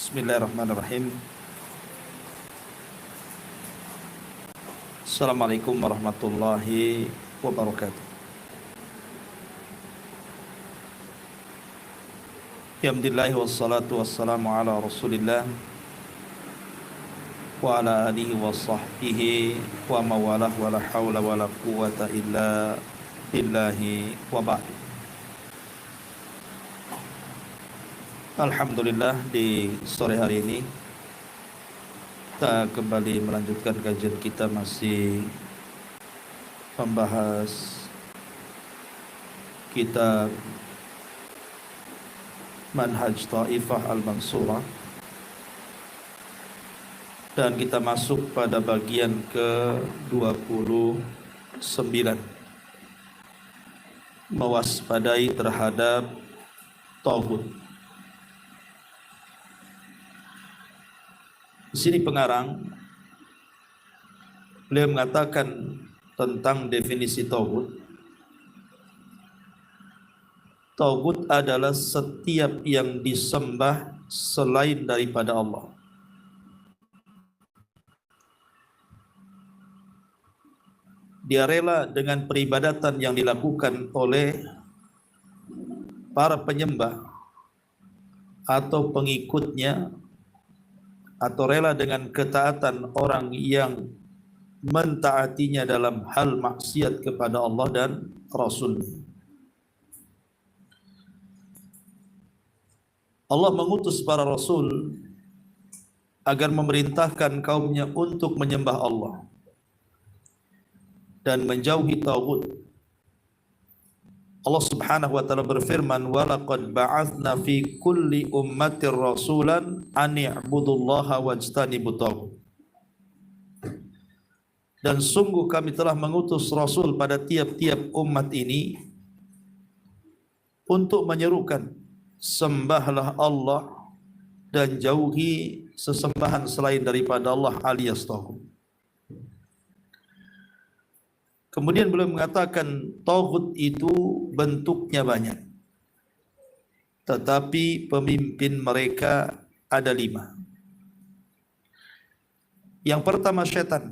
Bismillahirrahmanirrahim. Assalamualaikum warahmatullahi wabarakatuh. Alhamdulillah wassalatu wassalamu ala Rasulillah wa ala alihi wa sahbihi wa mawalah wa la hawla wa la quwwata illa billahi wa ba'd. Alhamdulillah, di sore hari ini kita kembali melanjutkan kajian kita, masih membahas kitab Manhaj Taifah Al-Mansurah, dan kita masuk pada bagian ke-29, mewaspadai terhadap Taghut. Di sini pengarang beliau mengatakan tentang definisi Taghut. Taghut adalah setiap yang disembah selain daripada Allah. Dia rela dengan peribadatan yang dilakukan oleh para penyembah atau pengikutnya, atau rela dengan ketaatan orang yang mentaatinya dalam hal maksiat kepada Allah dan Rasul. Allah mengutus para Rasul agar memerintahkan kaumnya untuk menyembah Allah dan menjauhi taghut. Allah Subhanahu wa ta'ala berfirman, "Walaqad ba'atsna fi kulli ummatir rasulan an i'budullaha wajtanibut taghut." Dan sungguh kami telah mengutus Rasul pada tiap-tiap umat ini untuk menyerukan, sembahlah Allah dan jauhi sesembahan selain daripada Allah alias taghut. Kemudian beliau mengatakan taghut itu bentuknya banyak, tetapi pemimpin mereka ada 5. Yang pertama, syaitan.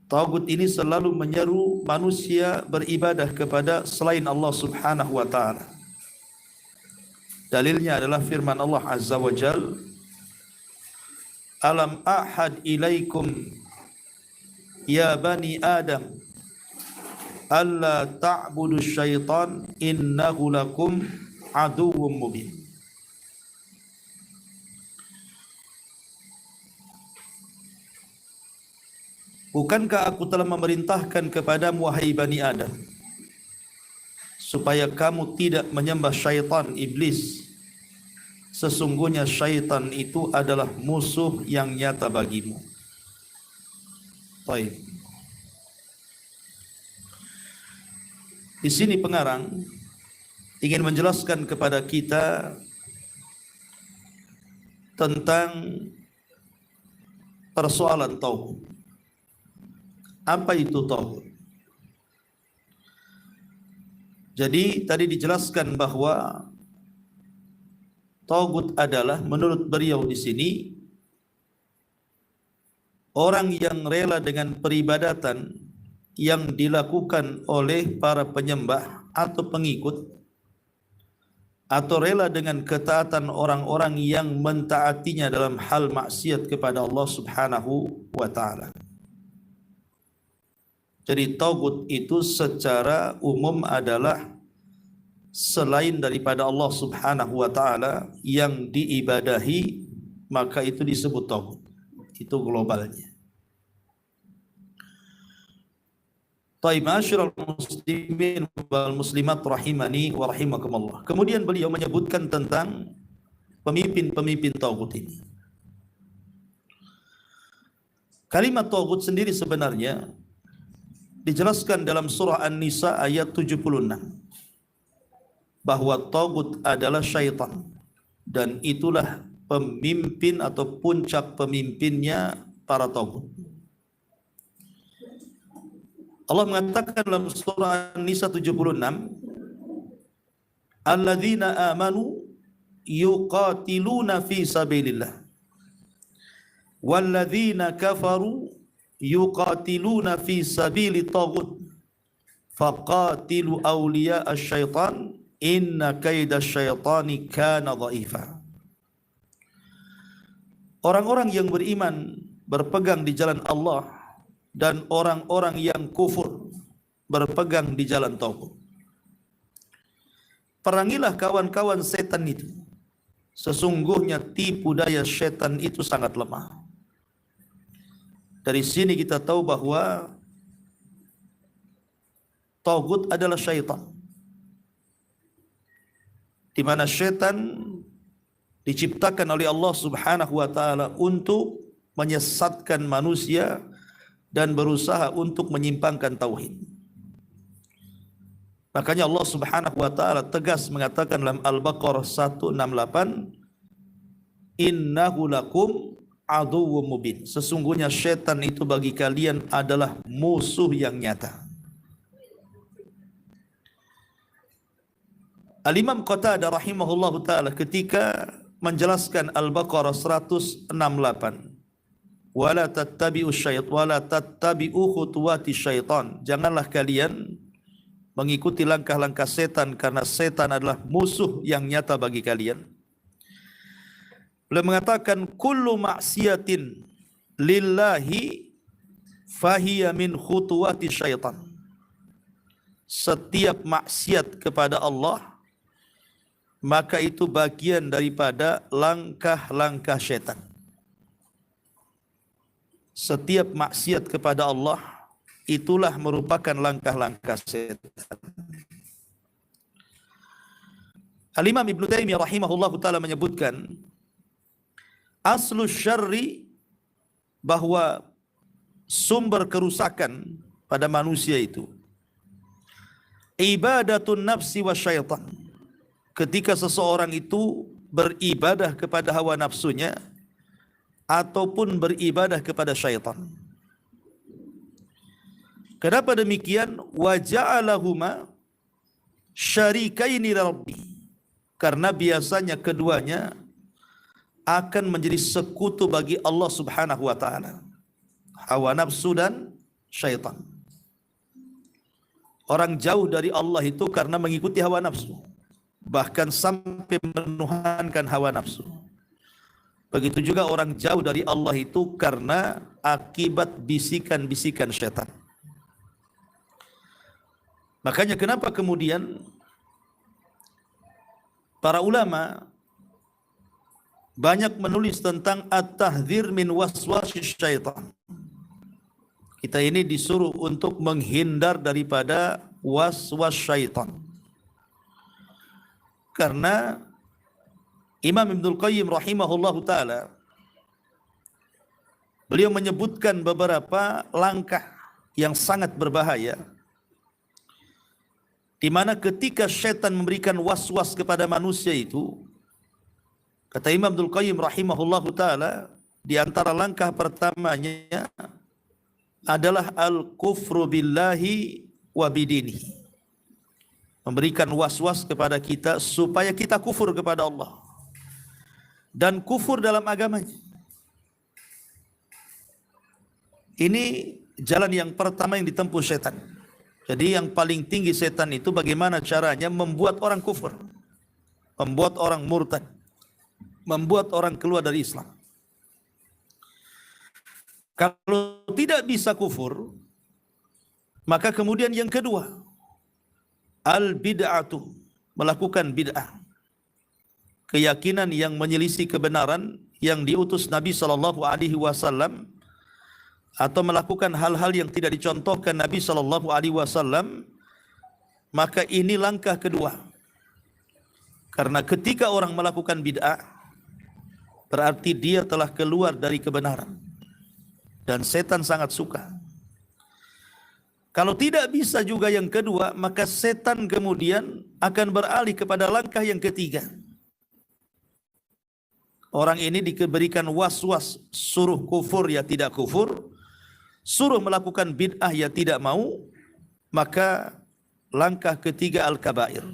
Taghut ini selalu menyeru manusia beribadah kepada selain Allah Subhanahu wa ta'ala. Dalilnya adalah firman Allah Azza wa Jal, "Alam ahad ilaikum ya bani Adam alla ta'budu syaitan innahu lakum aduwwum mubin." Bukankah aku telah memerintahkan kepadamu, wahai bani Adam, supaya kamu tidak menyembah syaitan, iblis. Sesungguhnya syaitan itu adalah musuh yang nyata bagimu. Baik. Di sini pengarang ingin menjelaskan kepada kita tentang persoalan taghut. Apa itu taghut? Jadi tadi dijelaskan bahwa taghut adalah, menurut beliau di sini, orang yang rela dengan peribadatan yang dilakukan oleh para penyembah atau pengikut, atau rela dengan ketaatan orang-orang yang mentaatinya dalam hal maksiat kepada Allah Subhanahu wa ta'ala. Jadi taghut itu secara umum adalah selain daripada Allah Subhanahu wa ta'ala yang diibadahi, maka itu disebut taghut. Itu globalnya. Ma'asyiral muslimin wal muslimat rahimani wa rahimakumullah. Kemudian beliau menyebutkan tentang pemimpin-pemimpin taghut ini. Kalimat taghut sendiri sebenarnya dijelaskan dalam surah An-Nisa ayat 76, bahwa taghut adalah syaitan, dan itulah pemimpin atau puncak pemimpinnya para taghut. Allah mengatakan dalam surah An-Nisa 76, "Alladzina amanu yuqatiluna fi sabilillah walladzina kafaru yuqatiluna fi sabili taghut faqatilu awliya asy-syaitan inna kaida syaitani kana dha'ifa. Orang-orang yang beriman berpegang di jalan Allah dan orang-orang yang kufur berpegang di jalan tauhid. Perangilah kawan-kawan setan itu. Sesungguhnya tipu daya setan itu sangat lemah. Dari sini kita tahu bahwa tauhid adalah syaitan, di mana syaitan diciptakan oleh Allah Subhanahu wa taala untuk menyesatkan manusia dan berusaha untuk menyimpangkan tauhid. Makanya Allah Subhanahu wa taala tegas mengatakan dalam Al-Baqarah 168, innahu lakum aduwwum mubin. Sesungguhnya syaitan itu bagi kalian adalah musuh yang nyata. Al-Imam Qatadah rahimahullahu taala ketika menjelaskan Al-Baqarah 168, wala tattabi'u syaitan wala tattabi'u khutuwati syaitan, janganlah kalian mengikuti langkah-langkah setan karena setan adalah musuh yang nyata bagi kalian. Beliau mengatakan kullu ma'siyatin lillahi fahiya min khutuwati syaitan. Setiap maksiat kepada Allah maka itu bagian daripada langkah-langkah syaitan. Setiap maksiat kepada Allah itulah merupakan langkah-langkah syaitan. Al-Imam Ibnu Taimiyah rahimahullah ta'ala menyebutkan aslu syarri, bahwa sumber kerusakan pada manusia itu ibadatun nafsi wa syaitan. Ketika seseorang itu beribadah kepada hawa nafsunya ataupun beribadah kepada syaitan. Kenapa demikian? Wa ja'alahuma syarikaini rabbi. Karena biasanya keduanya akan menjadi sekutu bagi Allah Subhanahu wa taala. Hawa nafsu dan syaitan. Orang jauh dari Allah itu karena mengikuti hawa nafsu, bahkan sampai menuhankan hawa nafsu. Begitu juga orang jauh dari Allah itu karena akibat bisikan-bisikan syaitan. Makanya kenapa kemudian para ulama banyak menulis tentang at-tahdzir min waswasis syaitan. Kita ini disuruh untuk menghindar daripada waswas syaitan. Karena Imam Ibnul Qayyim rahimahullahu ta'ala beliau menyebutkan beberapa langkah yang sangat berbahaya, di mana ketika syaitan memberikan waswas kepada manusia itu, kata Imam Ibnul Qayyim rahimahullahu ta'ala, di antara langkah pertamanya adalah al-kufru billahi wa bidinihi. Memberikan was-was kepada kita supaya kita kufur kepada Allah dan kufur dalam agamanya. Ini jalan yang pertama yang ditempuh setan. Jadi yang paling tinggi setan itu bagaimana caranya membuat orang kufur, membuat orang murtad, membuat orang keluar dari Islam. Kalau tidak bisa kufur, maka kemudian yang kedua, al-bid'atu, melakukan bid'ah. Keyakinan yang menyelisih kebenaran yang diutus Nabi SAW, atau melakukan hal-hal yang tidak dicontohkan Nabi SAW, maka ini langkah kedua. Karena ketika orang melakukan bid'ah, berarti dia telah keluar dari kebenaran. Dan setan sangat suka. Kalau tidak bisa juga yang kedua, maka setan kemudian akan beralih kepada langkah yang ketiga. Orang ini diberikan was-was, suruh kufur ya tidak kufur, suruh melakukan bid'ah ya tidak mau, maka langkah ketiga al-kabair.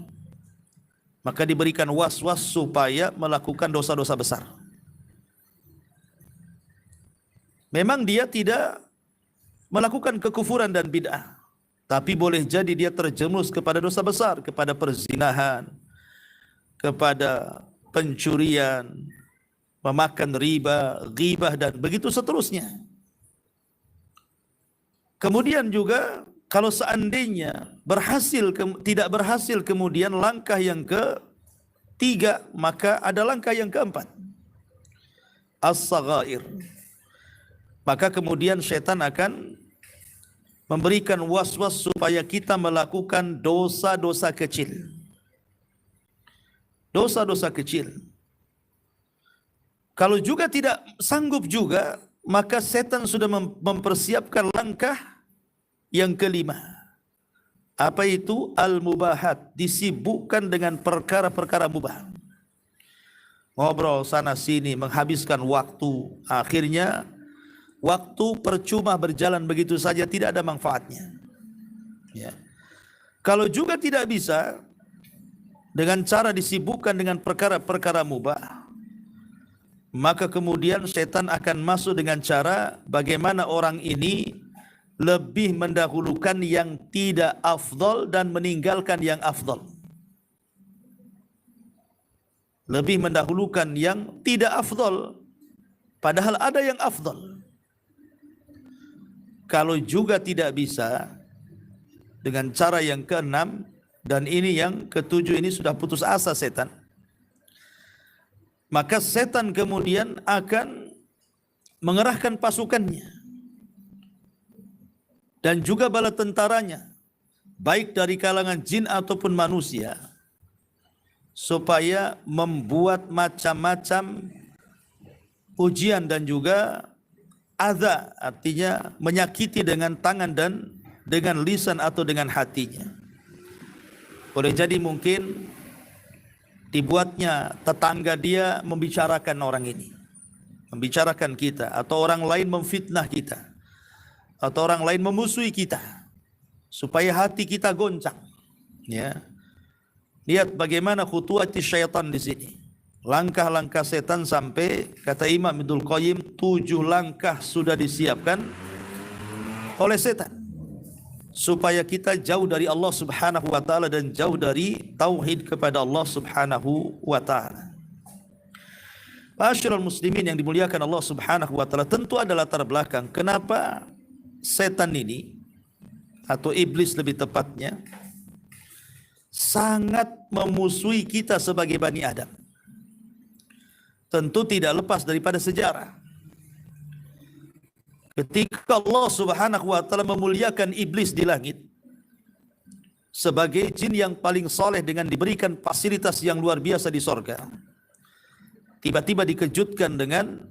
maka diberikan was-was supaya melakukan dosa-dosa besar. Memang dia tidak melakukan kekufuran dan bid'ah, tapi boleh jadi dia terjerumus kepada dosa besar, kepada perzinahan, kepada pencurian, memakan riba, ghibah, dan begitu seterusnya. Kemudian juga kalau seandainya tidak berhasil, kemudian langkah yang ketiga, maka ada langkah yang keempat, as-saghair. Maka kemudian syaitan akan memberikan was-was supaya kita melakukan dosa-dosa kecil. Dosa-dosa kecil. Kalau juga tidak sanggup juga, maka setan sudah mempersiapkan langkah yang kelima. Apa itu? Al-mubahat. Disibukkan dengan perkara-perkara mubah. Ngobrol sana sini, menghabiskan waktu. Akhirnya waktu percuma berjalan begitu saja, tidak ada manfaatnya. Ya. Kalau juga tidak bisa, dengan cara disibukkan dengan perkara-perkara mubah, maka kemudian setan akan masuk dengan cara bagaimana orang ini lebih mendahulukan yang tidak afdal dan meninggalkan yang afdal. Lebih mendahulukan yang tidak afdal, padahal ada yang afdal. Kalau juga tidak bisa, dengan cara yang keenam, dan ini yang ketujuh, ini sudah putus asa setan, maka setan kemudian akan mengerahkan pasukannya dan juga bala tentaranya, baik dari kalangan jin ataupun manusia, supaya membuat macam-macam ujian dan juga adza, artinya menyakiti dengan tangan dan dengan lisan atau dengan hatinya. Boleh jadi mungkin dibuatnya tetangga dia membicarakan orang ini, membicarakan kita, atau orang lain memfitnah kita, atau orang lain memusuhi kita, supaya hati kita goncang. Ya, lihat bagaimana khutuwati syaitan di sini. Langkah-langkah setan sampai, kata Imam Ibnul Qayyim, 7 langkah sudah disiapkan oleh setan supaya kita jauh dari Allah Subhanahu wa taala dan jauh dari tauhid kepada Allah Subhanahu wa taala. Ma'asyiral muslimin yang dimuliakan Allah Subhanahu wa taala, tentu ada latar belakang kenapa setan ini, atau iblis lebih tepatnya, sangat memusuhi kita sebagai Bani Adam. Tentu tidak lepas daripada sejarah. Ketika Allah Subhanahu wa taala memuliakan iblis di langit sebagai jin yang paling soleh dengan diberikan fasilitas yang luar biasa di sorga, tiba-tiba dikejutkan dengan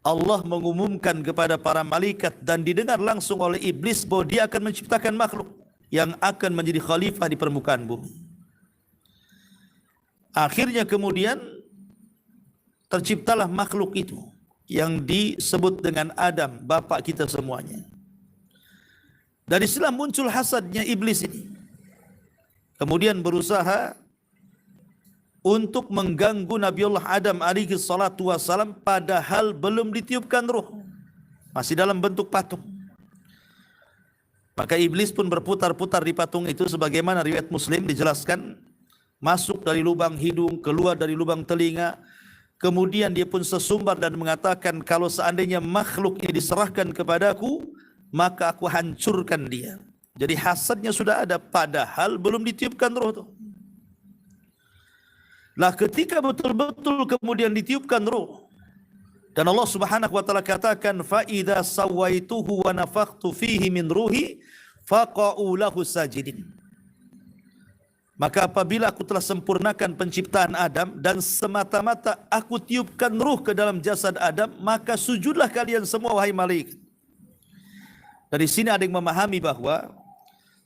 Allah mengumumkan kepada para malaikat dan didengar langsung oleh iblis bahwa dia akan menciptakan makhluk yang akan menjadi khalifah di permukaan bumi. Akhirnya kemudian terciptalah makhluk itu yang disebut dengan Adam, bapak kita semuanya. Dari sinilah muncul hasadnya iblis ini. Kemudian berusaha untuk mengganggu Nabiullah Adam alaihi salatu wassalam, padahal belum ditiupkan ruh, masih dalam bentuk patung. Maka iblis pun berputar-putar di patung itu, sebagaimana riwayat Muslim dijelaskan, masuk dari lubang hidung, keluar dari lubang telinga. Kemudian dia pun sesumbar dan mengatakan, kalau seandainya makhluk ini diserahkan kepadaku, maka aku hancurkan dia. Jadi hasadnya sudah ada, padahal belum ditiupkan roh itu. Lah ketika betul-betul kemudian ditiupkan roh, dan Allah Subhanahu wa taala katakan, fa idza sawaituhu wa nafakhtu fihi min ruhi faqa'u lahu sajidin. Maka apabila aku telah sempurnakan penciptaan Adam dan semata-mata aku tiupkan ruh ke dalam jasad Adam, maka sujudlah kalian semua wahai malaikat. Dari sini ada yang memahami bahwa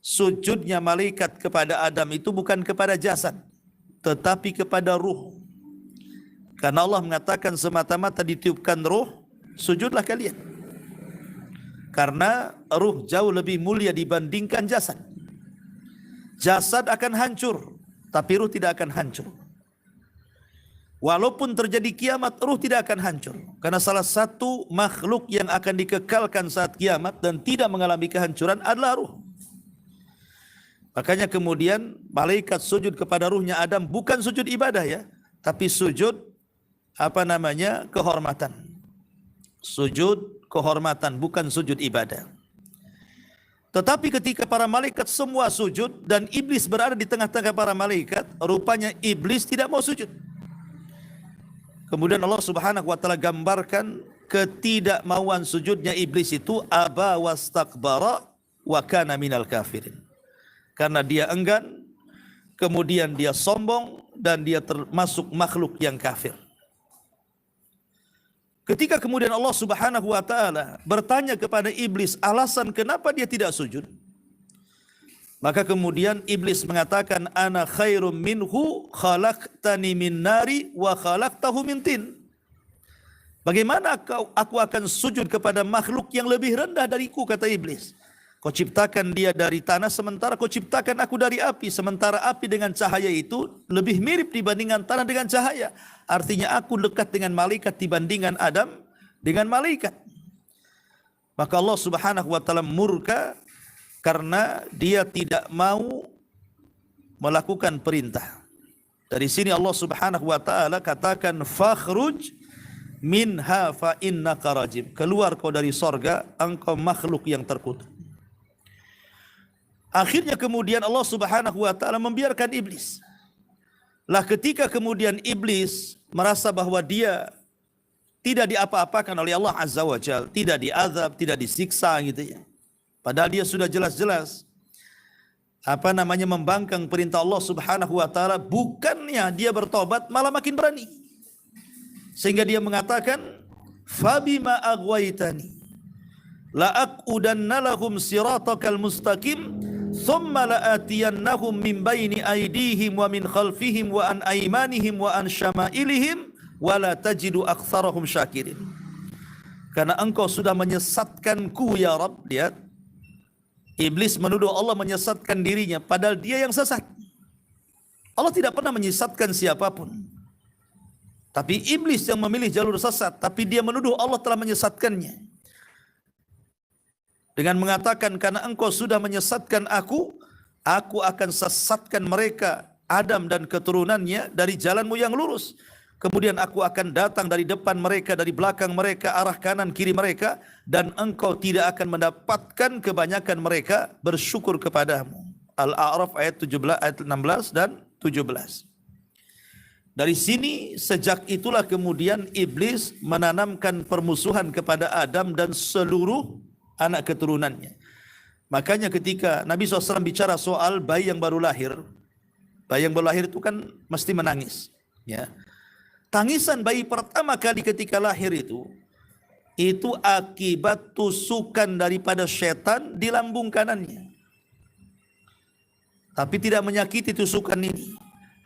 sujudnya malaikat kepada Adam itu bukan kepada jasad, tetapi kepada ruh. Karena Allah mengatakan semata-mata ditiupkan ruh, sujudlah kalian. Karena ruh jauh lebih mulia dibandingkan jasad. Jasad akan hancur, tapi ruh tidak akan hancur. Walaupun terjadi kiamat, ruh tidak akan hancur. Karena salah satu makhluk yang akan dikekalkan saat kiamat dan tidak mengalami kehancuran adalah ruh. Makanya kemudian malaikat sujud kepada ruhnya Adam, bukan sujud ibadah ya, tapi sujud kehormatan. Sujud kehormatan, bukan sujud ibadah. Tetapi ketika para malaikat semua sujud dan iblis berada di tengah-tengah para malaikat, rupanya iblis tidak mau sujud. Kemudian Allah Subhanahu wa taala gambarkan ketidakmauan sujudnya iblis itu, aba wastakbara wa kana minal kafirin. Karena dia enggan, kemudian dia sombong dan dia termasuk makhluk yang kafir. Ketika kemudian Allah Subhanahu wa taala bertanya kepada iblis alasan kenapa dia tidak sujud, maka kemudian iblis mengatakan, ana khairum minhu khalaqtani min nari wa khalaqtahu min tin. Bagaimana aku akan sujud kepada makhluk yang lebih rendah dariku, kata iblis. Kau ciptakan dia dari tanah, sementara kau ciptakan aku dari api. Sementara api dengan cahaya itu lebih mirip dibandingkan tanah dengan cahaya. Artinya aku dekat dengan malaikat dibandingkan Adam dengan malaikat. Maka Allah Subhanahu wa taala murka karena dia tidak mau melakukan perintah. Dari sini Allah Subhanahu wa taala katakan, fakhruj minha fa innaka rajim. Keluar kau dari sorga, engkau makhluk yang terkutuk. Akhirnya kemudian Allah Subhanahu wa taala membiarkan iblis. Lah ketika kemudian iblis merasa bahwa dia tidak diapa-apakan oleh Allah Azza wa Jalla, tidak diazab, tidak disiksa gitu ya. Padahal dia sudah jelas-jelas membangkang perintah Allah Subhanahu wa taala, bukannya dia bertobat malah makin berani. Sehingga dia mengatakan, fabima aghwaytani la aqudanna lahum siratakal mustaqim thumma la'atiyannahum min baini aydihim wa min khalfihim wa an aymanihim wa an syama'ilihim wa la tajidu aktsarahum syakirin. Karena engkau sudah menyesatkanku ya Rabb. Lihat, iblis menuduh Allah menyesatkan dirinya, padahal dia yang sesat. Allah tidak pernah menyesatkan siapapun. Tapi iblis yang memilih jalur sesat, tapi dia menuduh Allah telah menyesatkannya. Dengan mengatakan, karena engkau sudah menyesatkan aku akan sesatkan mereka, Adam dan keturunannya, dari jalanmu yang lurus. Kemudian aku akan datang dari depan mereka, dari belakang mereka, arah kanan kiri mereka, dan engkau tidak akan mendapatkan kebanyakan mereka bersyukur kepadamu. Al-A'raf ayat 17, ayat 16 dan 17. Dari sini, sejak itulah kemudian iblis menanamkan permusuhan kepada Adam dan seluruh anak keturunannya. Makanya ketika Nabi SAW bicara soal bayi yang baru lahir itu kan mesti menangis. Ya. Tangisan bayi pertama kali ketika lahir itu akibat tusukan daripada setan di lambung kanannya. Tapi tidak menyakiti tusukan ini,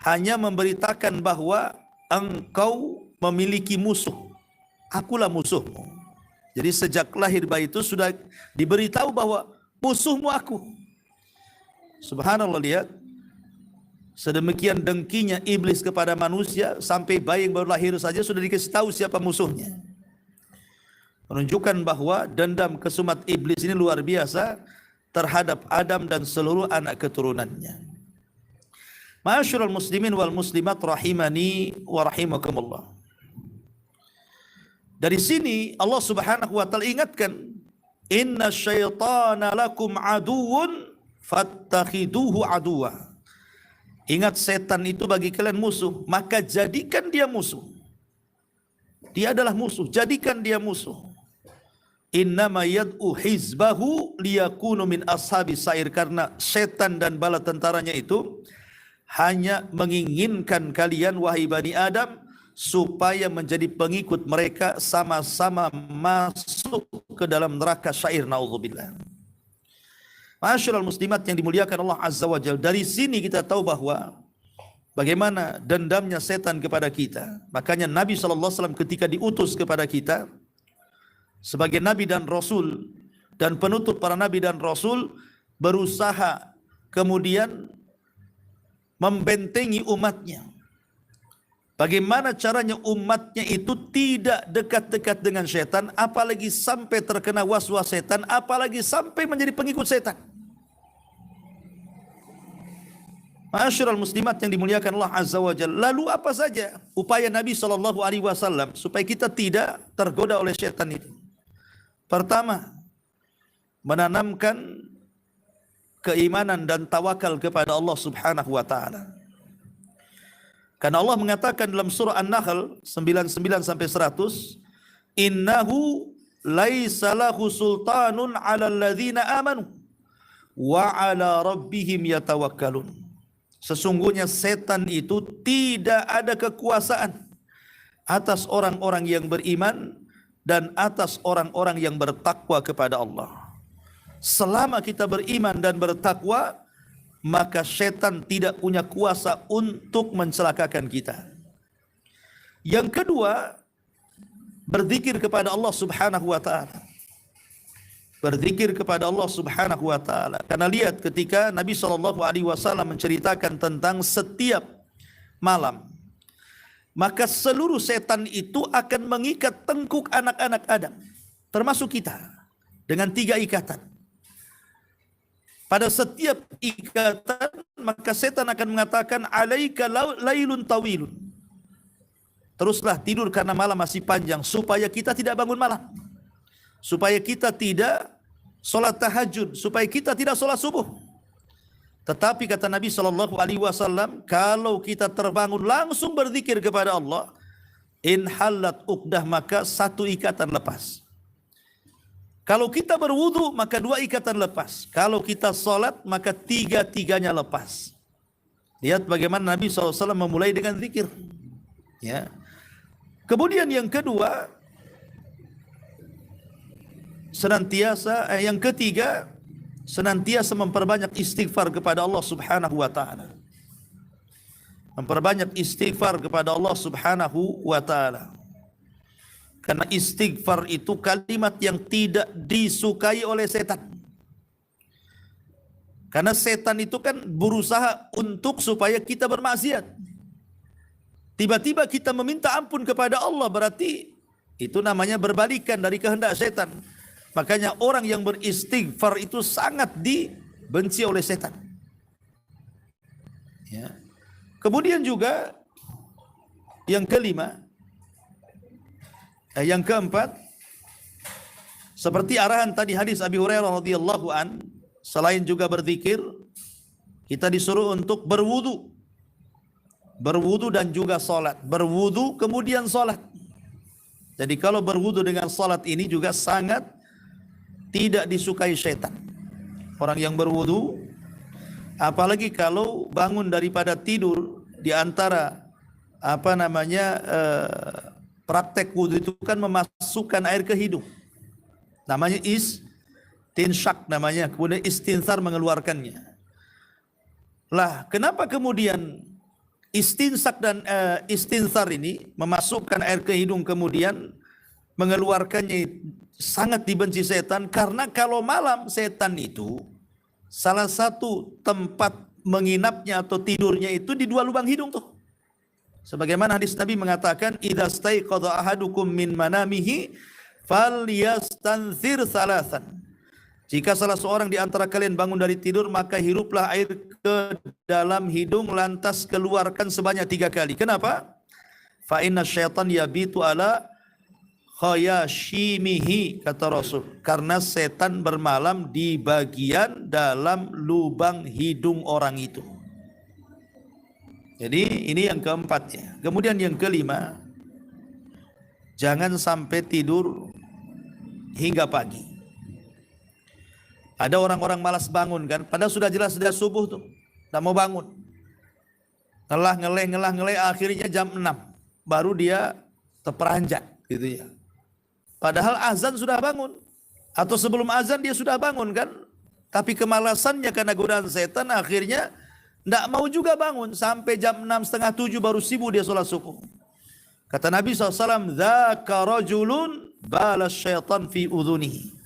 hanya memberitakan bahwa engkau memiliki musuh. Akulah musuhmu. Jadi sejak lahir bayi itu sudah diberitahu bahwa musuhmu aku. Subhanallah, lihat. Sedemikian dengkinya iblis kepada manusia, sampai bayi yang baru lahir saja sudah dikasih tahu siapa musuhnya. Menunjukkan bahwa dendam kesumat iblis ini luar biasa terhadap Adam dan seluruh anak keturunannya. Ma'asyiral muslimin wal muslimat rahimani wa rahimakumullah. Dari sini Allah Subhanahu wa taala ingatkan, inna syaitana lakum aduwwun fattakhiduhu aduwwa. Ingat, setan itu bagi kalian musuh, maka jadikan dia musuh. Dia adalah musuh, jadikan dia musuh. Innama yad'u hizbahu liyakunu min ashabis sa'ir. Karena setan dan bala tentaranya itu hanya menginginkan kalian wahai Bani Adam supaya menjadi pengikut mereka, sama-sama masuk ke dalam neraka syair, naudzubillah. Ma'asyiral muslimat yang dimuliakan Allah Azza wa Jalla, dari sini kita tahu bahwa bagaimana dendamnya setan kepada kita. Makanya Nabi SAW ketika diutus kepada kita sebagai Nabi dan Rasul dan penutup para Nabi dan Rasul, berusaha kemudian membentengi umatnya. Bagaimana caranya umatnya itu tidak dekat-dekat dengan setan, apalagi sampai terkena waswas setan, apalagi sampai menjadi pengikut setan. Ma'asyiral muslimat yang dimuliakan Allah Azza wa Jalla. Lalu apa saja upaya Nabi SAW supaya kita tidak tergoda oleh setan itu? Pertama, menanamkan keimanan dan tawakal kepada Allah Subhanahu wa taala. Karena Allah mengatakan dalam surah An-Nahl 99 sampai 100, "Innahu laisa lahu sultanun 'alal ladzina amanu wa 'ala rabbihim yatawakkalun." Sesungguhnya setan itu tidak ada kekuasaan atas orang-orang yang beriman dan atas orang-orang yang bertakwa kepada Allah. Selama kita beriman dan bertakwa, maka setan tidak punya kuasa untuk mencelakakan kita. Yang kedua, berzikir kepada Allah Subhanahu wa taala. Berzikir kepada Allah Subhanahu wa taala. Karena lihat ketika Nabi SAW menceritakan tentang setiap malam, maka seluruh setan itu akan mengikat tengkuk anak-anak Adam, termasuk kita, dengan 3 ikatan. Pada setiap ikatan, maka setan akan mengatakan, "Alaika lailun tawilun." Teruslah tidur karena malam masih panjang, supaya kita tidak bangun malam, supaya kita tidak sholat tahajud, supaya kita tidak sholat subuh. Tetapi kata Nabi SAW, kalau kita terbangun langsung berzikir kepada Allah, in halat uqdah, maka 1 ikatan lepas. Kalau kita berwudu, maka 2 ikatan lepas. Kalau kita sholat, maka 3-tiganya lepas. Lihat bagaimana Nabi SAW memulai dengan zikir. Ya. Kemudian yang kedua, yang ketiga, senantiasa memperbanyak istighfar kepada Allah Subhanahu wa taala. Memperbanyak istighfar kepada Allah Subhanahu wa taala. Karena istighfar itu kalimat yang tidak disukai oleh setan. Karena setan itu kan berusaha untuk supaya kita bermaksiat. Tiba-tiba kita meminta ampun kepada Allah, berarti itu namanya berbalikan dari kehendak setan. Makanya orang yang beristighfar itu sangat dibenci oleh setan. Ya. Kemudian juga yang kelima, yang keempat, seperti arahan tadi hadis Abi Hurairah radhiyallahu an, selain juga berzikir, kita disuruh untuk berwudu. Berwudu dan juga salat. Berwudu kemudian salat. Jadi kalau berwudu dengan salat ini juga sangat tidak disukai setan. Orang yang berwudu, apalagi kalau bangun daripada tidur, di antara praktek wudu itu kan memasukkan air ke hidung. Namanya istinsyak namanya. Kemudian istinsar mengeluarkannya. Lah, kenapa kemudian istinsak dan istinsar ini memasukkan air ke hidung kemudian mengeluarkannya sangat dibenci setan? Karena kalau malam setan itu salah satu tempat menginapnya atau tidurnya itu di 2 lubang hidung tuh. Sebagaimana hadis Nabi mengatakan, "Idza staiqadha ahadukum min manamihi falyastanthir salasan." Jika salah seorang di antara kalian bangun dari tidur, maka hiruplah air ke dalam hidung, lantas keluarkan sebanyak 3 kali. Kenapa? Fa inna syaitan yabitu ala khayashimihi, kata Rasul. Karena setan bermalam di bagian dalam lubang hidung orang itu. Jadi ini yang keempat ya. Kemudian yang kelima, jangan sampai tidur hingga pagi. Ada orang-orang malas bangun kan, padahal sudah jelas subuh tuh, tak mau bangun. Ngelah, akhirnya jam 6 baru dia terperanjat gitu ya. Padahal azan sudah bangun, atau sebelum azan dia sudah bangun kan, tapi kemalasannya karena godaan setan akhirnya tidak mau juga bangun sampai jam 6, setengah 7 baru sibuk dia sholat subuh. Kata Nabi SAW, "Dzaka rajulun balas syaitan fi udhunihi."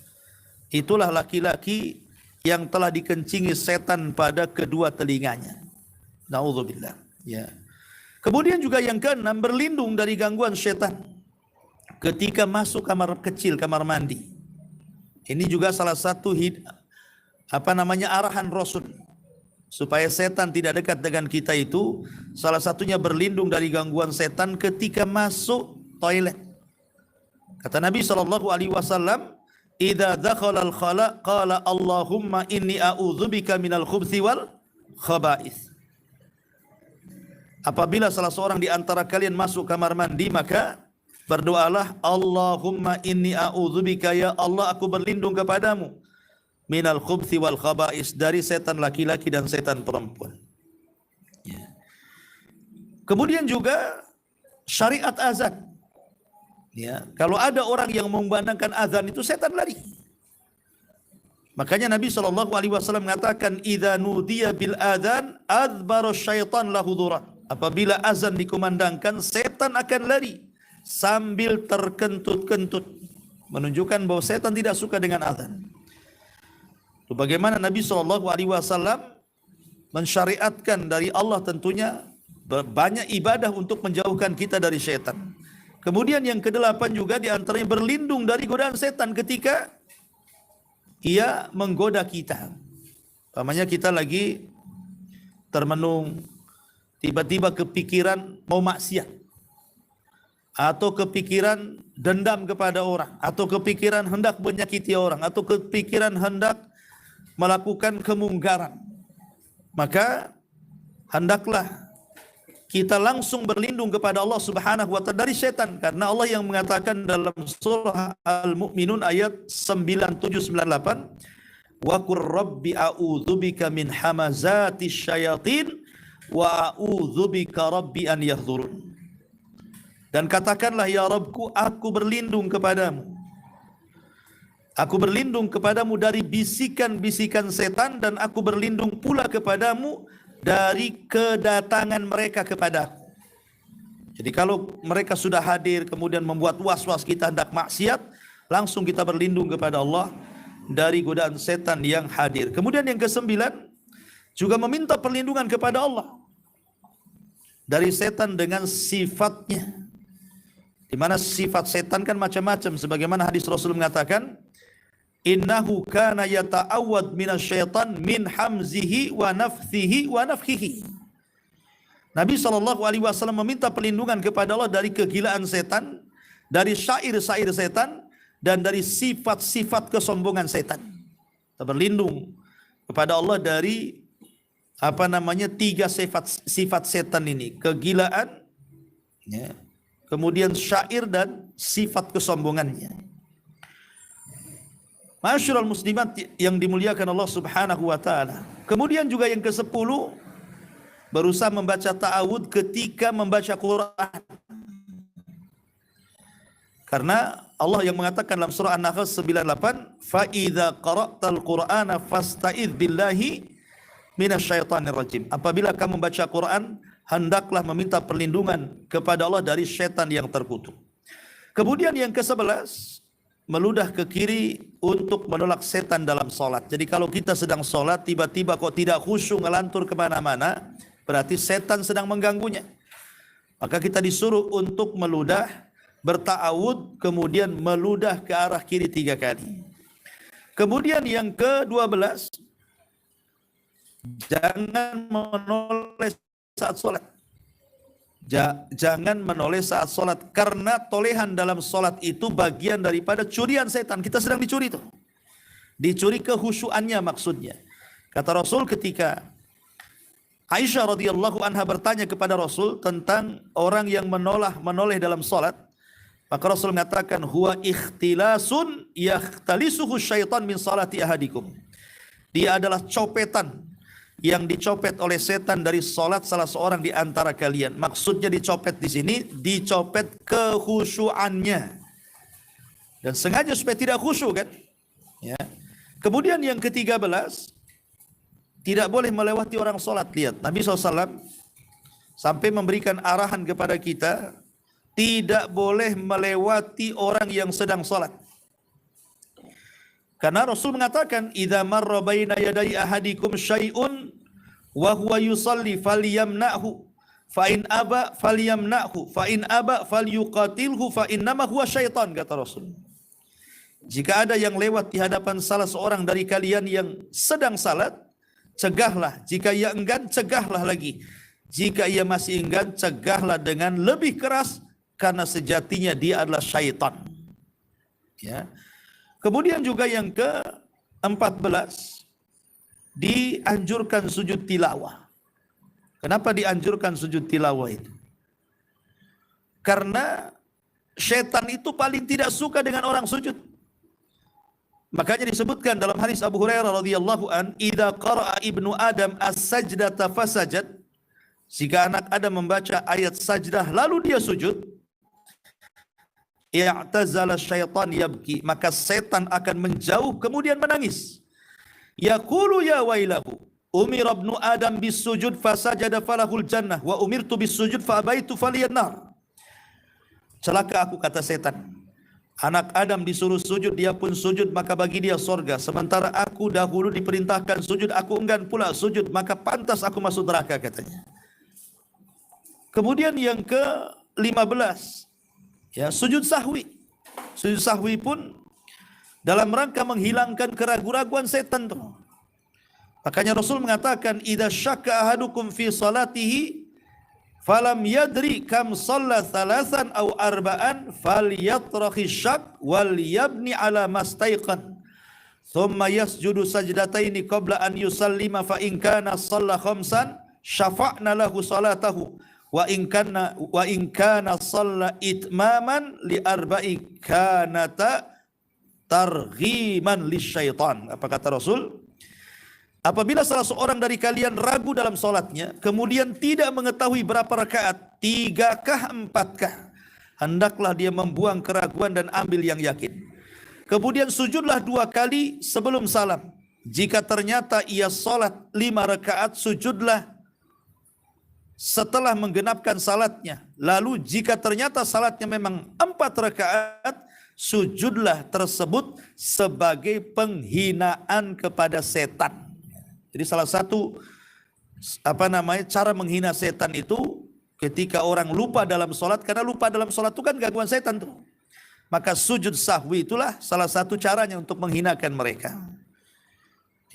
Itulah laki-laki yang telah dikencingi setan pada kedua telinganya. Naudzubillah. Ya. Kemudian juga yang keenam, berlindung dari gangguan setan ketika masuk kamar kecil, kamar mandi. Ini juga salah satu arahan Rasul supaya setan tidak dekat dengan kita itu, salah satunya berlindung dari gangguan setan ketika masuk toilet. Kata Nabi SAW, "Idza dakhala al-khala qala Allahumma inni a'udzubika minal khubthi wal khaba'ith." Apabila salah seorang di antara kalian masuk kamar mandi, maka berdoalah, Allahumma inni a'udzubika, ya Allah aku berlindung kepadamu, minal khubthi wal khaba'is, dari setan laki-laki dan setan perempuan. Ya. Kemudian juga syariat azan. Ya, kalau ada orang yang memandangkan azan itu setan lari. Makanya Nabi SAW mengatakan, idza nudiya bil adzan adbara syaitan lahu dhuran. Apabila azan dikumandangkan, setan akan lari sambil terkentut-kentut, menunjukkan bahwa setan tidak suka dengan azan. Itu bagaimana Nabi SAW mensyariatkan dari Allah tentunya banyak ibadah untuk menjauhkan kita dari setan. Kemudian yang kedelapan juga diantaranya berlindung dari godaan setan ketika ia menggoda kita. Umpamanya kita lagi termenung, tiba-tiba kepikiran mau maksiat, atau kepikiran dendam kepada orang, atau kepikiran hendak menyakiti orang, atau kepikiran hendak melakukan kemungkaran, maka hendaklah kita langsung berlindung kepada Allah Subhanahu wa taala dari setan, karena Allah yang mengatakan dalam surah Al-Mu'minun ayat 9798, wa qur rabbi a'udzubika min hamazatis syayatin wa a'udzubika rabbi an yahdurun. Dan katakanlah, ya Rabbku, aku berlindung kepadamu. Aku berlindung kepadamu dari bisikan-bisikan setan, dan aku berlindung pula kepadamu dari kedatangan mereka kepadaku. Jadi kalau mereka sudah hadir kemudian membuat was-was kita hendak maksiat, langsung kita berlindung kepada Allah dari godaan setan yang hadir. Kemudian yang kesembilan, juga meminta perlindungan kepada Allah dari setan dengan sifatnya. Di mana sifat setan kan macam-macam, sebagaimana hadis Rasul mengatakan, innahu kana yata'awwad minasyaitan min hamzihi wa nafthihi wa nafkhihi. Nabi SAW meminta perlindungan kepada Allah dari kegilaan setan, dari syair-syair setan, dan dari sifat-sifat kesombongan setan. Kita berlindung kepada Allah dari tiga sifat setan ini: kegilaan, ya, kemudian syair, dan sifat kesombongannya. Masyarul muslimat yang dimuliakan Allah Subhanahu wa taala. Kemudian juga yang ke-10, berusaha membaca ta'awud ketika membaca Quran. Karena Allah yang mengatakan dalam surah An-Nahl 98, fa idza qara'tal Qur'ana fasta'idz billahi minasyaitonir rajim. Apabila kamu membaca Quran, hendaklah meminta perlindungan kepada Allah dari setan yang terkutuk. Kemudian yang ke-11, meludah ke kiri untuk menolak setan dalam solat. Jadi kalau kita sedang solat, tiba-tiba kok tidak khusyuk, ngelantur kemana-mana, berarti setan sedang mengganggunya. Maka kita disuruh untuk meludah, berta'awud, kemudian meludah ke arah kiri 3 kali. Kemudian yang ke-12, jangan menoleh saat solat. Jangan menoleh saat solat, karena tolehan dalam solat itu bagian daripada curian setan. Kita sedang dicuri tuh, dicuri kehusyuannya maksudnya. Kata Rasul ketika Aisyah radhiyallahu anha bertanya kepada Rasul tentang orang yang menoleh dalam solat, maka Rasul mengatakan, huwa ikhtilasun yakhtalisuhu syaitan min salati ahadikum. Dia adalah copetan yang dicopet oleh setan dari solat salah seorang di antara kalian. Maksudnya dicopet di sini, dicopet kekhusyuannya, dan sengaja supaya tidak khusyuk kan? Ya. Kemudian yang ke-13, tidak boleh melewati orang solat. Lihat, Nabi SAW sampai memberikan arahan kepada kita, tidak boleh melewati orang yang sedang solat. Karena Rasul mengatakan, idza marra baina yaday ahadikum syai'un wa huwa yusalli falyamna'hu fa in aba falyamna'hu fa in aba falyuqatilhu fa innama huwa syaitan, kata Rasul. Jika ada yang lewat di hadapan salah seorang dari kalian yang sedang salat, cegahlah. Jika ia enggan, cegahlah lagi. Jika ia masih enggan, cegahlah dengan lebih keras, karena sejatinya dia adalah syaitan. Ya. Kemudian juga yang ke-14, dianjurkan sujud tilawah. Kenapa dianjurkan sujud tilawah itu? Karena syaitan itu paling tidak suka dengan orang sujud. Makanya disebutkan dalam hadis Abu Hurairah radhiyallahu an, "Idza qara'a ibnu Adam as-sajdata fasajad." Jika anak Adam membaca ayat sajdah lalu dia sujud, i'tazala syaitan yabki, maka setan akan menjauh kemudian menangis. Yaqulu ya wailahu, umir ibnu Adam bisujud fasajada falahul jannah wa umirtu bisujud fa abaitu faliyadnar. Celaka aku, kata setan. Anak Adam disuruh sujud, dia pun sujud, maka bagi dia sorga. Sementara aku dahulu diperintahkan sujud, aku enggan pula sujud, maka pantas aku masuk neraka, katanya. Kemudian yang ke-15, ya, sujud sahwi. Sujud sahwi pun dalam rangka menghilangkan keraguan-raguan setan tuh. Makanya Rasul mengatakan, idza syakka ahadukum fi salatihi falam yadri kam shalla thalathan aw arba'an falyatrahi syak wal yabni ala mastaiqan thumma yasjudu sajdataini qabla an yusallima fa in kana shalla khamsan syafa'na lahu salatahu wa in kana shalla itmaman li arba'i kanata targhiman lisyaitan. Apa kata Rasul? Apabila salah seorang dari kalian ragu dalam solatnya, kemudian tidak mengetahui berapa rakaat, 3kah 4kah, hendaklah dia membuang keraguan dan ambil yang yakin. Kemudian sujudlah 2 kali sebelum salam. Jika ternyata ia solat 5 rakaat, sujudlah setelah menggenapkan salatnya. Lalu jika ternyata salatnya memang 4 rakaat, sujudlah tersebut sebagai penghinaan kepada setan. Jadi salah satu cara menghina setan itu ketika orang lupa dalam sholat, karena lupa dalam sholat itu kan gangguan setan tuh. Maka sujud sahwi itulah salah satu caranya untuk menghinakan mereka.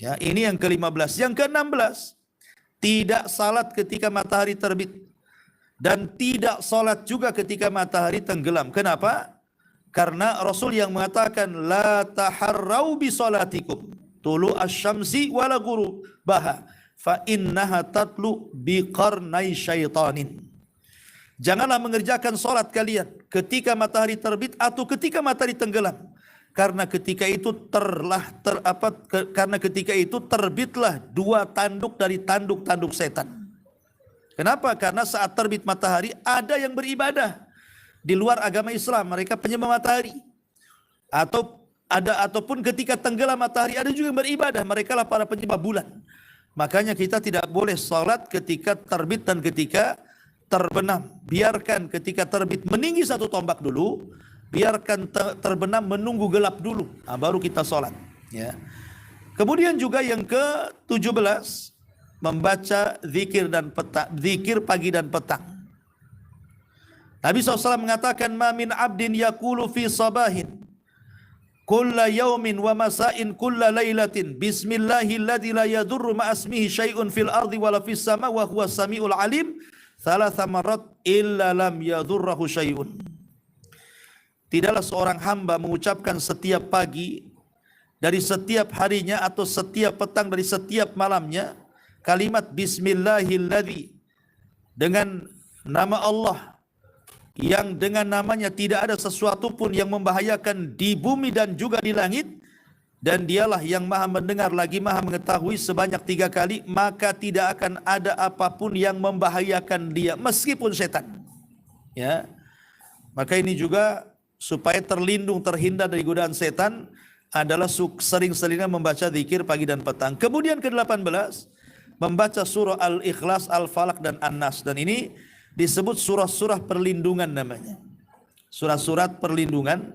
Ya, ini yang ke-15. Yang ke-16, tidak salat ketika matahari terbit dan tidak sholat juga ketika matahari tenggelam. Kenapa? Karena Rasul yang mengatakan la taharrau bi salatikum tulu asyamsi wala gurubaha fa innaha tatlu biqarnai syaitanin. Janganlah mengerjakan salat kalian ketika matahari terbit atau ketika matahari tenggelam, karena ketika itu terbitlah 2 tanduk dari tanduk-tanduk setan. Kenapa? Karena saat terbit matahari ada yang beribadah di luar agama Islam, mereka penyembah matahari. Ataupun ketika tenggelam matahari ada juga yang beribadah, mereka lah para penyembah bulan. Makanya kita tidak boleh salat ketika terbit dan ketika terbenam. Biarkan ketika terbit meninggi 1 tombak dulu, biarkan terbenam menunggu gelap dulu, baru kita salat. Ya. Kemudian juga yang ke-17, membaca zikir pagi dan petang. Nabi SAW mengatakan, ma min abdin yakulu fi sabahin kulla yaumin wa masa'in kulla lailatin bismillahilladzi la yadurru ma asmihi syai'un fil ardi wala fis sama wa huwa samiul alim 3 marat illa lam yadurruhu syai'un. Tidaklah seorang hamba mengucapkan setiap pagi dari setiap harinya atau setiap petang dari setiap malamnya kalimat bismillahilladzi, dengan nama Allah yang dengan namanya tidak ada sesuatu pun yang membahayakan di bumi dan juga di langit, dan dialah yang maha mendengar lagi maha mengetahui, sebanyak 3 kali, maka tidak akan ada apapun yang membahayakan dia meskipun setan. Ya. Maka ini juga supaya terhindar dari godaan setan adalah sering-seringnya membaca zikir pagi dan petang. Kemudian ke-18, membaca surah Al-Ikhlas, Al-Falaq dan An-Nas, dan ini disebut surah-surah perlindungan namanya. Surah-surah perlindungan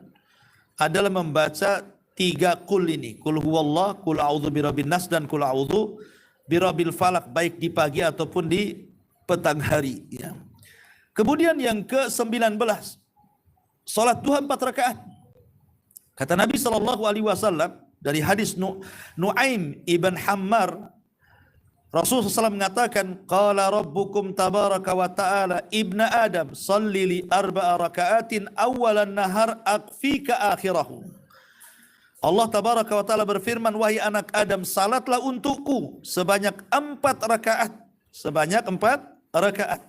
adalah membaca 3 kul ini. Kul huwallah, kul a'udzu birabbin nas, dan kul a'udzu birabil falak, baik di pagi ataupun di petang hari. Ya. Kemudian yang ke-19, salat duha 4 rakaat. Kata Nabi SAW dari hadis Nu'aim ibn Hammar, Rasulullah SAW mengatakan, qala rabbukum tabaraka wa ta'ala ibna Adam salli li 4 rakaatin awalan nahar akfika akhirahu. Allah tabaraka wa ta'ala berfirman, wahai anak Adam, salatlah untukku sebanyak 4 rakaat. Sebanyak 4 rakaat.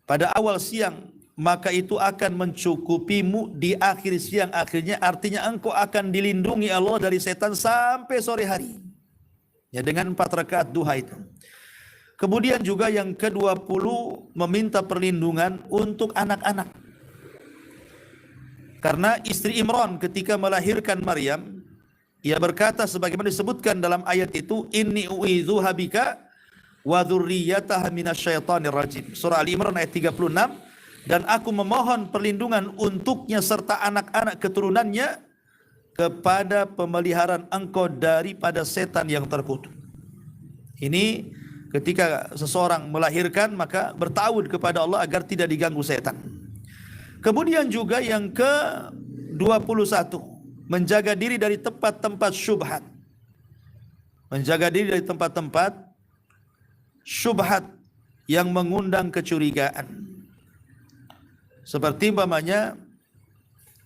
Pada awal siang, maka itu akan mencukupimu di akhir siang. Akhirnya artinya engkau akan dilindungi Allah dari setan sampai sore hari. Ya, dengan 4 rakaat duha itu. Kemudian juga yang ke-20, meminta perlindungan untuk anak-anak. Karena istri Imran ketika melahirkan Maryam, ia berkata sebagaimana disebutkan dalam ayat itu, inni u'idzuha bika wa dzurriyyataha minasyaitonir rajim. Surah Al-Imran ayat 36, dan aku memohon perlindungan untuknya serta anak-anak keturunannya kepada pemeliharaan engkau daripada setan yang terkutuk. Ini ketika seseorang melahirkan, maka bertawud kepada Allah agar tidak diganggu setan. Kemudian juga yang ke-21, menjaga diri dari tempat-tempat syubhat. Menjaga diri dari tempat-tempat syubhat yang mengundang kecurigaan. Seperti umpamanya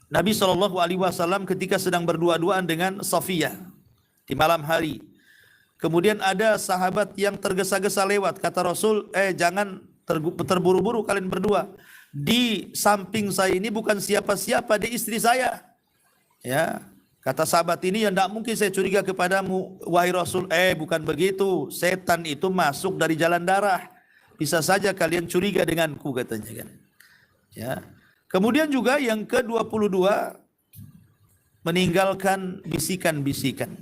Nabi SAW ketika sedang berdua-duaan dengan Safiyah di malam hari. Kemudian ada sahabat yang tergesa-gesa lewat. Kata Rasul, jangan terburu-buru kalian berdua. Di samping saya ini bukan siapa-siapa, di istri saya. Ya, kata sahabat ini, ya tidak mungkin saya curiga kepadamu, wahai Rasul. Bukan begitu. Setan itu masuk dari jalan darah. Bisa saja kalian curiga denganku, katanya kan. Ya. Kemudian juga yang ke-22, meninggalkan bisikan-bisikan.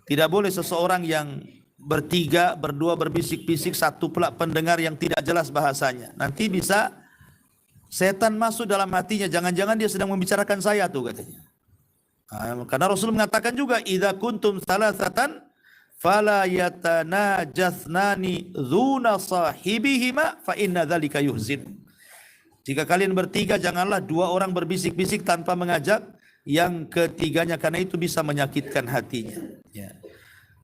Tidak boleh seseorang yang bertiga, berdua berbisik-bisik, satu pula pendengar yang tidak jelas bahasanya. Nanti bisa setan masuk dalam hatinya, jangan-jangan dia sedang membicarakan saya tuh, katanya. Karena Rasul mengatakan juga, idza kuntum salasatan fala yatanajatsnani dzuna sahibihima fa inna dzalika yuhzin. Jika kalian bertiga, janganlah 2 orang berbisik-bisik tanpa mengajak yang ketiganya, karena itu bisa menyakitkan hatinya. Ya.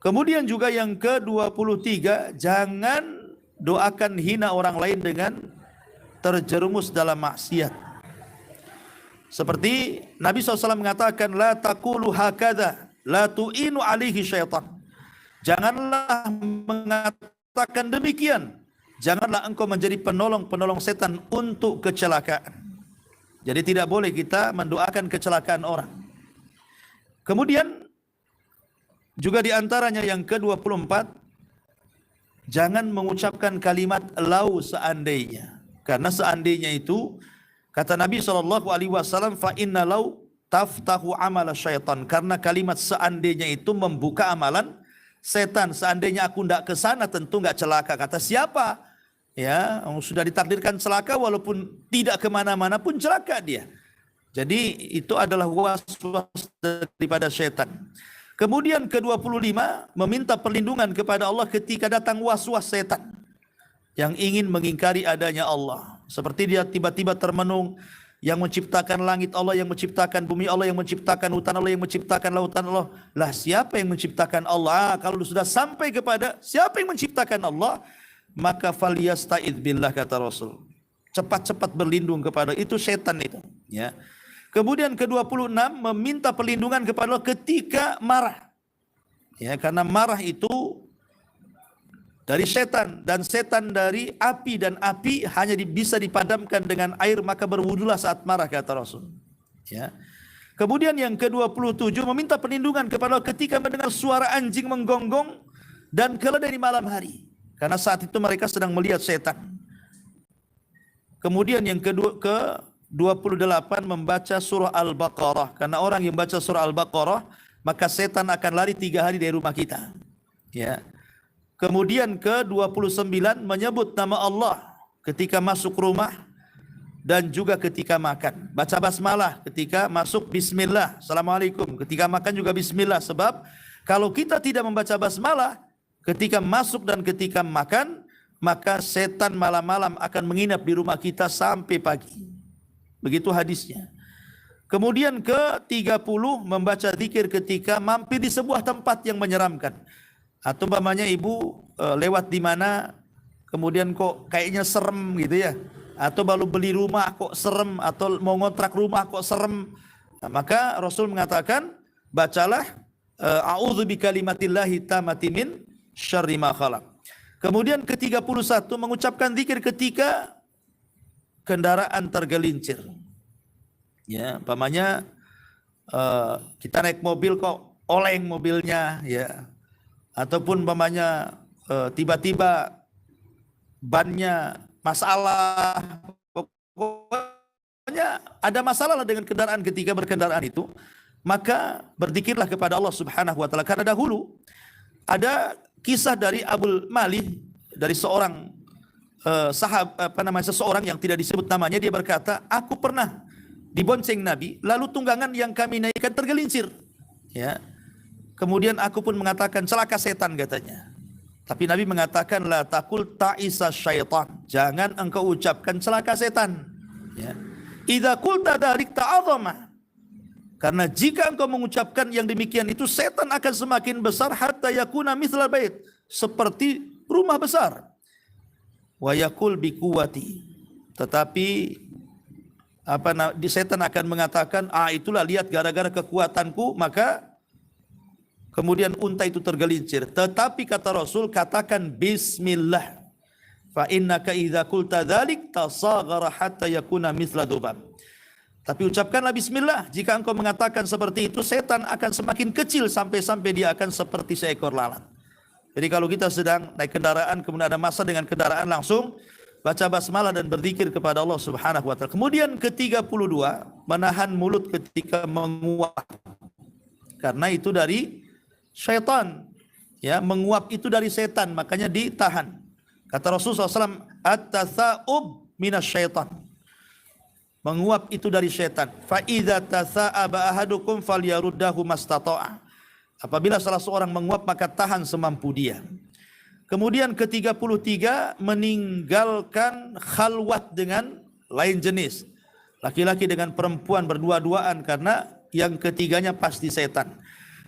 Kemudian juga yang ke-23, jangan doakan hina orang lain dengan terjerumus dalam maksiat. Seperti Nabi SAW mengatakan, la taqulu hakadha, la tu'inu alaihi syaitan. Janganlah mengatakan demikian. Janganlah engkau menjadi penolong-penolong setan untuk kecelakaan. Jadi tidak boleh kita mendoakan kecelakaan orang. Kemudian juga diantaranya yang ke-24, jangan mengucapkan kalimat lau seandainya. Karena seandainya itu, kata Nabi SAW, fa inna lau taftahu amala syaitan. Karena kalimat seandainya itu membuka amalan setan. Seandainya aku tidak ke sana, tentu tidak celaka. Kata siapa? Ya, sudah ditakdirkan celaka, walaupun tidak kemana-mana pun celaka dia. Jadi itu adalah was-was daripada setan. Kemudian ke-25, meminta perlindungan kepada Allah ketika datang was-was setan yang ingin mengingkari adanya Allah. Seperti dia tiba-tiba termenung, yang menciptakan langit Allah, yang menciptakan bumi Allah, yang menciptakan hutan Allah, yang menciptakan lautan Allah. Lah siapa yang menciptakan Allah? Kalau sudah sampai kepada siapa yang menciptakan Allah, maka falyasta'idz billah, kata Rasul. Cepat-cepat berlindung kepada itu setan itu. Ya. Kemudian ke-26, meminta perlindungan kepada Allah ketika marah. Ya, karena marah itu dari setan, dan setan dari api, dan api hanya bisa dipadamkan dengan air, maka berwudulah saat marah, kata Rasul. Ya. Kemudian yang ke-27, meminta perlindungan kepada Allah ketika mendengar suara anjing menggonggong dan keledai di malam hari. Karena saat itu mereka sedang melihat setan. Kemudian yang ke-28, membaca surah Al-Baqarah. Karena orang yang baca surah Al-Baqarah, maka setan akan lari 3 hari dari rumah kita. Ya. Kemudian ke-29, menyebut nama Allah ketika masuk rumah dan juga ketika makan. Baca basmalah ketika masuk, bismillah, assalamualaikum. Ketika makan juga bismillah, sebab Kalau kita tidak membaca basmalah ketika masuk dan ketika makan, maka setan malam-malam akan menginap di rumah kita sampai pagi. Begitu hadisnya. Kemudian ke-30, membaca zikir ketika mampir di sebuah tempat yang menyeramkan. Atau umpamanya ibu lewat di mana, kemudian kok kayaknya serem gitu ya. Atau baru beli rumah kok serem, atau mau ngontrak rumah kok serem. Nah, maka Rasul mengatakan, bacalah a'udzu bikalimatillahi tammati min syarri ma khalaq. Kemudian ke-31 mengucapkan zikir ketika kendaraan tergelincir. Ya, umpamanya kita naik mobil kok oleng mobilnya ya. Ataupun umpamanya tiba-tiba bannya masalah. Pokoknya ada masalah lah dengan kendaraan ketika berkendaraan itu, maka berzikirlah kepada Allah Subhanahu wa taala. Karena dahulu ada kisah dari Abul Malih, dari seorang seseorang yang tidak disebut namanya. Dia berkata, aku pernah dibonceng Nabi, lalu tunggangan yang kami naikkan tergelincir. Ya. Kemudian aku pun mengatakan, celaka setan katanya. Tapi Nabi mengatakan, la taqul ta'isa syaitan. Jangan engkau ucapkan celaka setan. Ya. Idza qulta dzalik ta'azama. Karena jika engkau mengucapkan yang demikian itu, setan akan semakin besar hatta yakuna mithlal bait, seperti rumah besar. Wa yaqul bi quwwati. Tetapi setan akan mengatakan, itulah lihat gara-gara kekuatanku maka kemudian unta itu tergelincir. Tetapi kata Rasul, katakan bismillah. Fa innaka idza qulta dzalik tasaghara hatta yakuna mithla dzubab. Tapi ucapkanlah bismillah. Jika engkau mengatakan seperti itu, setan akan semakin kecil sampai-sampai dia akan seperti seekor lalat. Jadi kalau kita sedang naik kendaraan, kemudian ada masa dengan kendaraan, langsung baca basmalah dan berzikir kepada Allah Subhanahu wa taala. Kemudian ke-32, menahan mulut ketika menguap. Karena itu dari syaitan. Ya, menguap itu dari setan, makanya ditahan. Kata Rasulullah SAW, at-tatha'ub minasyaitan. Menguap itu dari syaitan. Fa idza tatha'aba ahadukum falyaruddahu mastata'a. Apabila salah seorang menguap, maka tahan semampu dia. Kemudian ke-33, meninggalkan khalwat dengan lain jenis. Laki-laki dengan perempuan berdua-duaan, karena yang ketiganya pasti setan.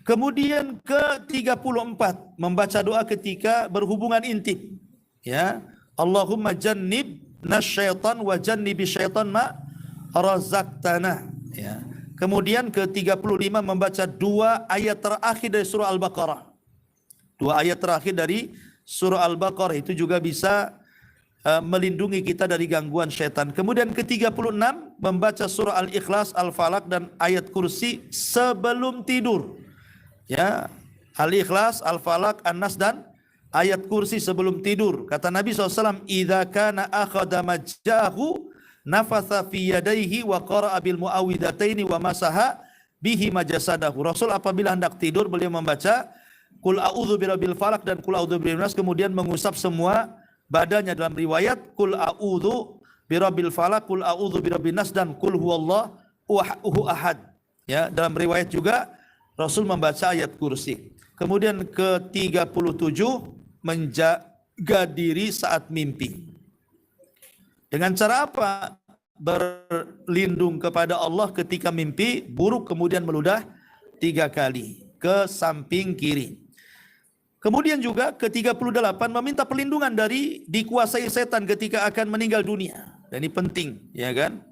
Kemudian ke-34, membaca doa ketika berhubungan intim. Ya, Allahumma jannibna syaitan wa jannibi syaitan ma razaqtana. Ya. Kemudian ke-35, membaca 2 ayat terakhir dari surah Al-Baqarah. 2 ayat terakhir dari surah Al-Baqarah itu juga bisa melindungi kita dari gangguan syaitan. Kemudian ke-36, membaca surah Al-Ikhlas, Al-Falaq dan ayat kursi sebelum tidur. Ya, Al-Ikhlas, Al-Falaq, An-Nas dan ayat kursi sebelum tidur. Kata Nabi SAW, idza kana akhadha majjahu nafatha fi yadayhi wa qara'a bil muawwidataini wa masaha bihi majasadahu. Rasul apabila hendak tidur, beliau membaca Qul a'udzu birabbil falaq dan Qul a'udzu birabbin nas, kemudian mengusap semua badannya. Dalam riwayat Qul a'udzu birabbil falaq, Qul a'udzu birabbin nas dan Qul huwallahu ahad. Ya, dalam riwayat juga Rasul membaca ayat kursi. Kemudian ke-37, menjaga diri saat mimpi. Dengan cara apa? Berlindung kepada Allah ketika mimpi buruk, kemudian meludah 3 kali ke samping kiri. Kemudian juga ke-38, meminta perlindungan dari dikuasai setan ketika akan meninggal dunia. Dan ini penting, ya kan?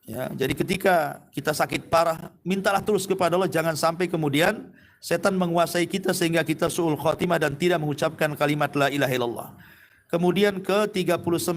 Ya, jadi ketika kita sakit parah, mintalah terus kepada Allah, jangan sampai kemudian setan menguasai kita sehingga kita su'ul khatimah dan tidak mengucapkan kalimat la ilaha illallah. Kemudian ke-39,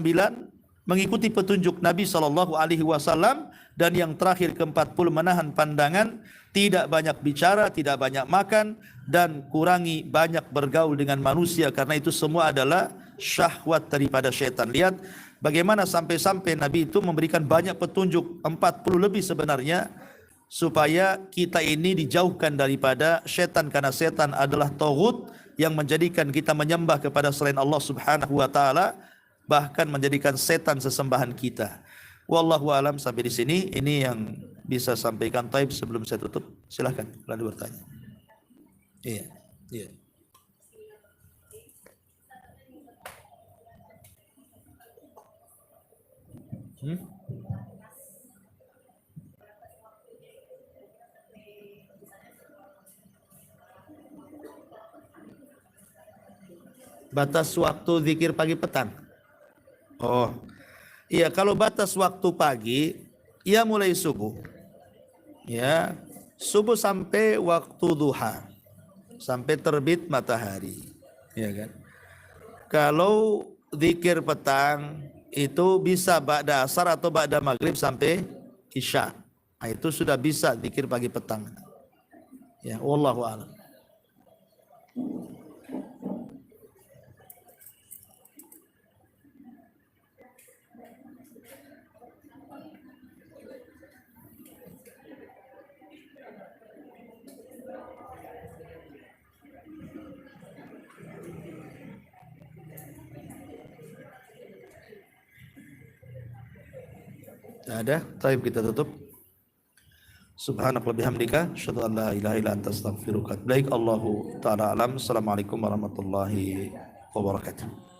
mengikuti petunjuk Nabi SAW. Dan yang terakhir ke-40, menahan pandangan, tidak banyak bicara, tidak banyak makan, dan kurangi banyak bergaul dengan manusia, karena itu semua adalah syahwat daripada syaitan. Lihat bagaimana sampai-sampai Nabi itu memberikan banyak petunjuk, 40 lebih sebenarnya, supaya kita ini dijauhkan daripada syaitan, karena syaitan adalah taghut yang menjadikan kita menyembah kepada selain Allah Subhanahu wa taala, bahkan menjadikan setan sesembahan kita. Wallahu alam. Sampai di sini, ini yang bisa sampaikan. Taib, sebelum saya tutup, silahkan kalau ada bertanya. Iya, iya. Hmm? Batas waktu zikir pagi petang. Oh, iya, kalau batas waktu pagi, ya mulai subuh. Ya, subuh sampai waktu duha, sampai terbit matahari. Ya kan? Kalau zikir petang itu bisa ba'da asar atau ba'da maghrib sampai isya. Nah, itu sudah bisa zikir pagi petang. Ya, wallahu a'lam. Tidak ada. Taib, kita tutup. Subhanaka wa bihamdika asyhadu an la ilaha illa anta astaghfiruka. Baik, Allahu taala alam. Assalamualaikum warahmatullahi wabarakatuh.